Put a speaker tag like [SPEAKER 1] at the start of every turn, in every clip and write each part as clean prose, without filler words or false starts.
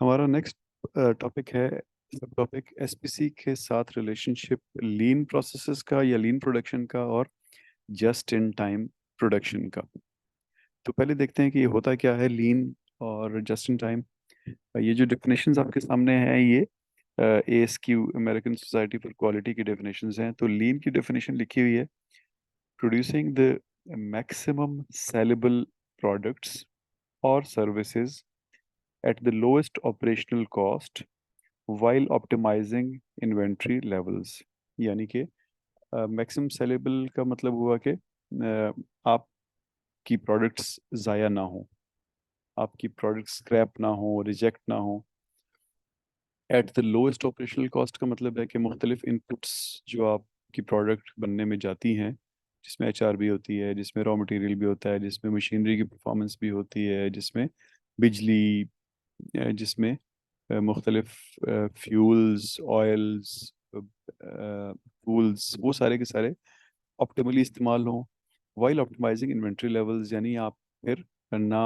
[SPEAKER 1] हमारा next topic है, सब टॉपिक एसपीसी के साथ रिलेशनशिप लीन प्रोसेसेस का या लीन प्रोडक्शन का और जस्ट इन टाइम प्रोडक्शन का। तो पहले देखते हैं कि ये होता क्या है लीन और जस्ट इन टाइम। ये जो डेफिनेशंस आपके सामने हैं ये एएसक्यू अमेरिकन सोसाइटी फॉर क्वालिटी की डेफिनेशंस हैं। तो लीन की डेफिनेशन लिखी हुई है, producing the maximum saleable products और services at the lowest operational cost while optimizing inventory levels। यानी कि मैक्सिमम सेलेबल का मतलब हुआ कि आपकी प्रोडक्ट्स ज़ाया ना हो, आपकी प्रोडक्ट्स स्क्रैप ना हो, रिजेक्ट ना हो। At the lowest operational cost का मतलब है कि मुख्तलिफ इनपुट्स जो आपकी प्रोडक्ट बनने में जाती हैं, जिसमें एचआर भी होती है, जिसमें रॉ मटेरियल भी होता है, जिसमें मशीनरी की परफॉर्मेंस भी होती है, जिसमें बिजली, जिसमें मुख्तलिफ फ्यूल्स, ऑयल्स, टूल्स, वो सारे के सारे ऑप्टिमली इस्तेमाल हों। वाइल ऑप्टिमाइजिंग इन्वेंट्री लेवल्स, यानी आप फिर ना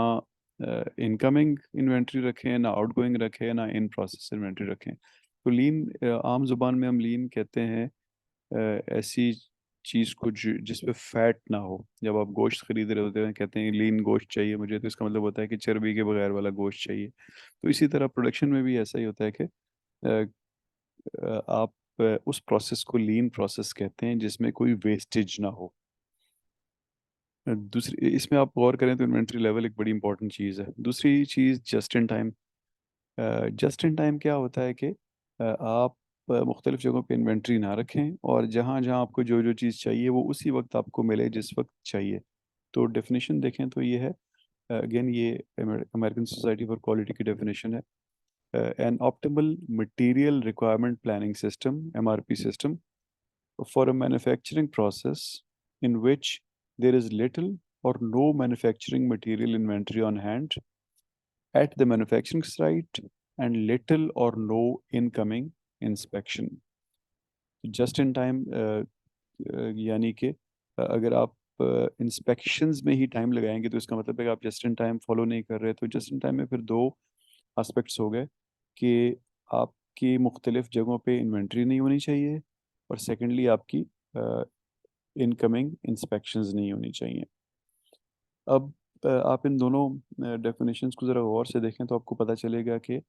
[SPEAKER 1] इनकमिंग इन्वेंट्री रखें, ना आउटगोइंग रखें, ना इन प्रोसेस इन्वेंट्री रखें। तो लीन, आम जुबान में हम लीन कहते हैं ऐसी चीज़ को जिसमें फैट ना हो। जब आप गोश्त खरीद रहे होते हैं, कहते हैं लीन गोश्त चाहिए मुझे, तो इसका मतलब होता है कि चर्बी के बगैर वाला गोश्त चाहिए। तो इसी तरह प्रोडक्शन में भी ऐसा ही होता है कि आप उस प्रोसेस को लीन प्रोसेस कहते हैं जिसमें कोई वेस्टेज ना हो। दूसरी, इसमें आप गौर करें तो इन्वेंट्री लेवल एक बड़ी इंपॉर्टेंट चीज़ है। दूसरी चीज़ just in time. Just in time क्या होता है कि आप मुख्तलिफ जगहों पे इन्वेंट्री ना रखें और जहाँ जहाँ आपको जो जो चीज़ चाहिए वो उसी वक्त आपको मिले जिस वक्त चाहिए। तो डेफिनेशन देखें तो ये है, अगेन ये अमेरिकन सोसाइटी फॉर क्वालिटी की डेफिनेशन है। An optimal material requirement planning system (MRP) system for a manufacturing process in which there is little or no manufacturing material inventory on hand at the manufacturing site and little or no incoming inspection। Just in time यानी कि अगर आप inspections में ही time लगाएंगे तो इसका मतलब है कि आप जस्ट इन टाइम फॉलो नहीं कर रहे। तो जस्ट इन टाइम में फिर दो एस्पेक्ट्स हो गए कि आपकी मुख्तलिफ जगहों पे इन्वेंट्री नहीं होनी चाहिए और सेकेंडली आपकी इनकमिंग इंस्पेक्शंस नहीं होनी चाहिए। अब आप इन दोनों डेफिनेशंस को ज़रा गौर से देखें तो आपको पता चलेगा कि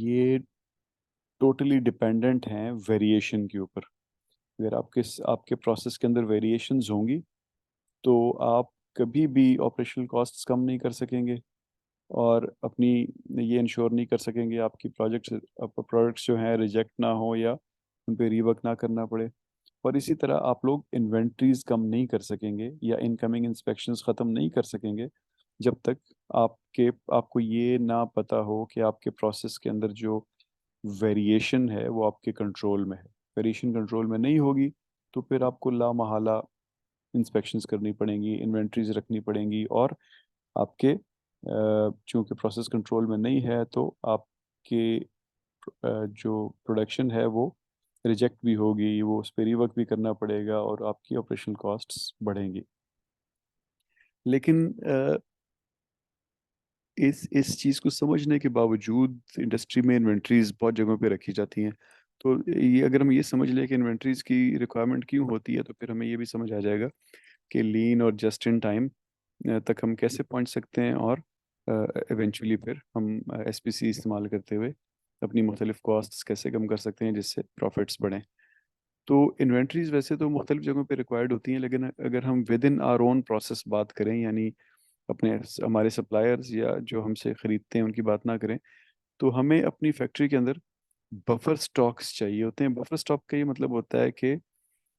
[SPEAKER 1] ये टोटली डिपेंडेंट हैं वेरिएशन के ऊपर। अगर आपके प्रोसेस के अंदर वेरिएशंस होंगी तो आप कभी भी ऑपरेशनल कॉस्ट्स कम नहीं कर सकेंगे और अपनी ये इंश्योर नहीं कर सकेंगे आपकी प्रोडक्ट्स जो हैं रिजेक्ट ना हो या उन पे रीवर्क ना करना पड़े। और इसी तरह आप लोग इन्वेंट्रीज कम नहीं कर सकेंगे या इनकमिंग इंस्पेक्शंस ख़त्म नहीं कर सकेंगे जब तक आपको ये ना पता हो कि आपके प्रोसेस के अंदर जो वेरिएशन है वो आपके कंट्रोल में है। वेरिएशन कंट्रोल में नहीं होगी तो फिर आपको लामहला इंस्पेक्शंस करनी पड़ेंगी, इन्वेंट्रीज रखनी पड़ेंगी और आपके चूंकि प्रोसेस कंट्रोल में नहीं है तो आपके जो प्रोडक्शन है वो रिजेक्ट भी होगी, वो उस पर रिवर्क भी करना पड़ेगा और आपकी ऑपरेशनल कॉस्ट्स बढ़ेंगी। लेकिन इस चीज़ को समझने के बावजूद इंडस्ट्री में इन्वेंट्रीज बहुत जगहों पे रखी जाती हैं। तो ये अगर हम ये समझ लें कि इन्वेंट्रीज की रिक्वायरमेंट क्यों होती है तो फिर हमें ये भी समझ आ जाएगा कि लीन और जस्ट इन टाइम तक हम कैसे पहुंच सकते हैं और इवेंचुअली फिर हम एसपीसी इस्तेमाल करते हुए अपनी मुख्तलिफ कॉस्ट्स कैसे कम कर सकते हैं जिससे प्रॉफिट्स बढ़ें। तो इन्वेंट्रीज वैसे तो मुख्तलिफ जगहों पे रिक्वायर्ड होती हैं, लेकिन अगर हम within our own process बात करें, यानी अपने हमारे सप्लायर्स या जो हमसे ख़रीदते हैं उनकी बात ना करें, तो हमें अपनी फैक्ट्री के अंदर बफर स्टॉक्स चाहिए होते हैं। बफर स्टॉक का ये मतलब होता है कि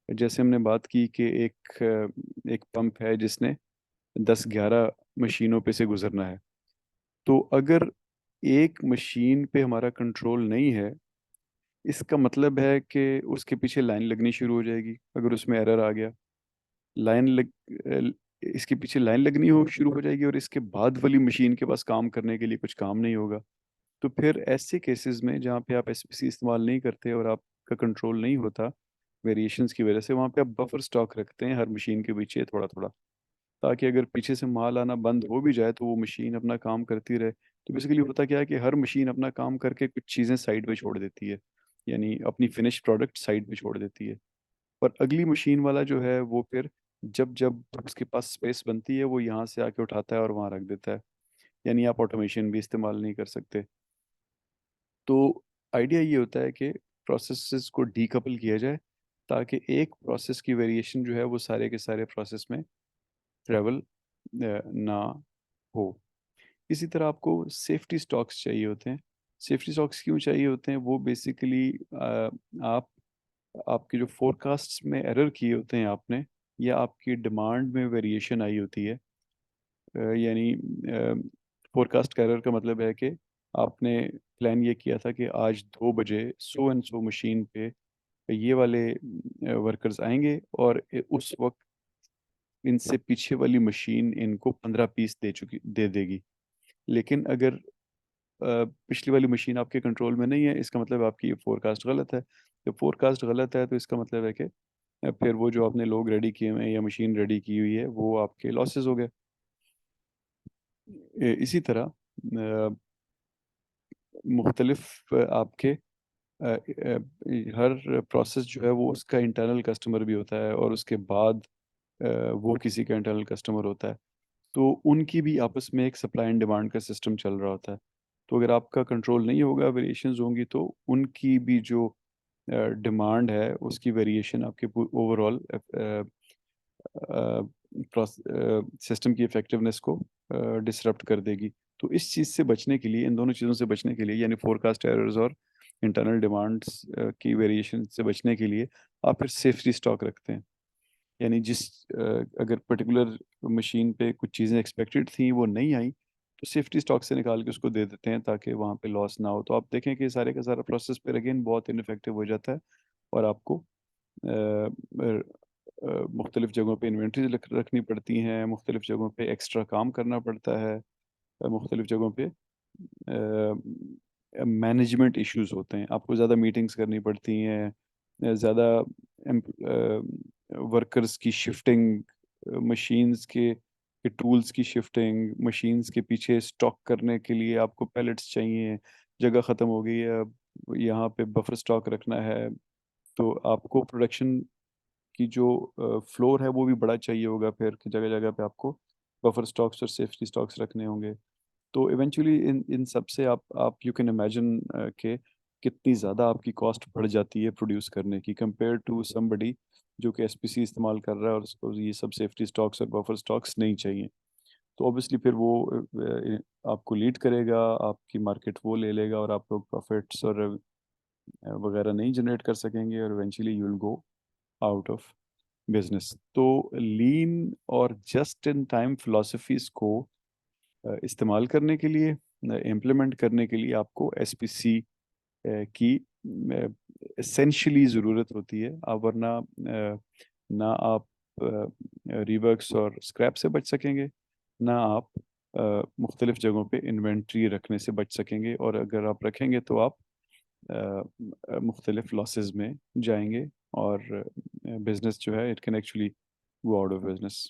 [SPEAKER 1] जैसे हमने बात की कि एक पंप है जिसने 10-11 मशीनों पे से गुजरना है। तो अगर एक मशीन पे हमारा कंट्रोल नहीं है, इसका मतलब है कि उसके पीछे लाइन लगनी शुरू हो जाएगी। अगर उसमें एरर आ गया, लाइन लग अ, इसके पीछे लाइन लगनी हो शुरू हो जाएगी और इसके बाद वाली मशीन के पास काम करने के लिए कुछ काम नहीं होगा। तो फिर ऐसे केसेस में जहाँ पे आप एसपीसी इस्तेमाल नहीं करते और आपका कंट्रोल नहीं होता वेरिएशंस की वजह से, वहाँ पे आप बफर स्टॉक रखते हैं हर मशीन के पीछे थोड़ा थोड़ा, ताकि अगर पीछे से माल आना बंद हो भी जाए तो वो मशीन अपना काम करती रहे। तो बेसिकली होता क्या है कि हर मशीन अपना काम करके कुछ चीज़ें साइड पे छोड़ देती है, यानी अपनी फिनिश प्रोडक्ट साइड पे छोड़ देती है। और अगली मशीन वाला जो है वो फिर जब जब उसके पास स्पेस बनती है वो यहाँ से आके उठाता है और वहाँ रख देता है। यानी आप ऑटोमेशन भी इस्तेमाल नहीं कर सकते। तो आइडिया ये होता है कि प्रोसेसेस को डीकपल किया जाए, ताकि एक प्रोसेस की वेरिएशन जो है वो सारे के सारे प्रोसेस में ट्रेवल ना हो। इसी तरह आपको सेफ्टी स्टॉक्स चाहिए होते हैं। सेफ्टी स्टॉक्स क्यों चाहिए होते हैं? वो बेसिकली आप आपके जो फोरकास्ट्स में एरर किए होते हैं आपने, या आपकी डिमांड में वेरिएशन आई होती है, यानी फोरकास्ट का एरर का मतलब है कि आपने प्लान ये किया था कि आज 2 बजे सो एंड सो मशीन पे ये वाले वर्कर्स आएंगे और उस वक्त इनसे पीछे वाली मशीन इनको 15 पीस दे देगी। लेकिन अगर पिछली वाली मशीन आपके कंट्रोल में नहीं है, इसका मतलब आपकी ये फोरकास्ट गलत है। जब फोरकास्ट गलत है तो इसका मतलब है कि फिर वो जो आपने लोग रेडी किए हुए हैं या मशीन रेडी की हुई है वो आपके लॉसेस हो गए। इसी तरह मुख्तलिफ आपके हर प्रोसेस जो है वो उसका इंटरनल कस्टमर भी होता है, और उसके बाद वो किसी का इंटरनल कस्टमर होता है। तो उनकी भी आपस में एक सप्लाई एंड डिमांड का सिस्टम चल रहा होता है। तो अगर आपका कंट्रोल नहीं होगा, वेरिएशंस होंगी, तो उनकी भी जो डिमांड है उसकी वेरिएशन आपके ओवरऑल सिस्टम की इफेक्टिवनेस को डिसरप्ट कर देगी। तो इस चीज़ से बचने के लिए, इन दोनों चीज़ों से बचने के लिए, यानी फोरकास्ट एरर्स और इंटरनल डिमांड्स की वेरिएशन से बचने के लिए, आप फिर सेफ्टी स्टॉक रखते हैं। यानी अगर पर्टिकुलर मशीन पे कुछ चीज़ें एक्सपेक्टेड थी वो नहीं आई, तो सेफ्टी स्टॉक से निकाल के उसको दे देते हैं ताकि वहाँ पे लॉस ना हो। तो आप देखें कि सारे का सारा प्रोसेस फिर अगेन बहुत इनफेक्टिव हो जाता है, और आपको मुख्तलिफ जगहों पे इन्वेंट्रीज रखनी पड़ती हैं, मुख्तलिफ जगहों पे एक्स्ट्रा काम करना पड़ता है, मुख्तलिफ जगहों पे मैनेजमेंट इश्यूज होते हैं, आपको ज़्यादा मीटिंग्स करनी पड़ती हैं, ज़्यादा वर्कर्स की शिफ्टिंग, मशीन्स के टूल्स की शिफ्टिंग, मशीन्स के पीछे स्टॉक करने के लिए आपको पैलेट्स चाहिए, जगह ख़त्म हो गई है, अब यहाँ पे बफर स्टॉक रखना है। तो आपको प्रोडक्शन की जो फ्लोर है वो भी बड़ा चाहिए होगा, फिर कि जगह जगह पे आपको बफर स्टॉक्स और सेफ्टी स्टॉक्स रखने होंगे। तो इवेंचुअली इन इन सब से आप यू कैन इमेजिन कि कितनी ज़्यादा आपकी कॉस्ट बढ़ जाती है प्रोड्यूस करने की, कंपेयर टू समबडी जो कि एसपीसी इस्तेमाल कर रहा है और उसको ये सब सेफ्टी स्टॉक्स और बफर स्टॉक्स नहीं चाहिए। तो ऑब्वियसली फिर वो आपको लीड करेगा, आपकी मार्केट वो ले लेगा, और आप लोग प्रॉफिट्स और वगैरह नहीं जनरेट कर सकेंगे, और eventually you will go out of business. तो लीन और जस्ट इन टाइम फिलोसफीज को इस्तेमाल करने के लिए, इम्प्लीमेंट करने के लिए, आपको एसपीसी की एसेंशियली ज़रूरत होती है। आप वरना ना आप रिवर्क्स और स्क्रैप से बच सकेंगे, ना आप मुख्तलिफ जगहों पे इन्वेंट्री रखने से बच सकेंगे, और अगर आप रखेंगे तो आप मुख्तलिफ लॉसेस में जाएंगे, और बिजनेस जो है it can actually go out of business.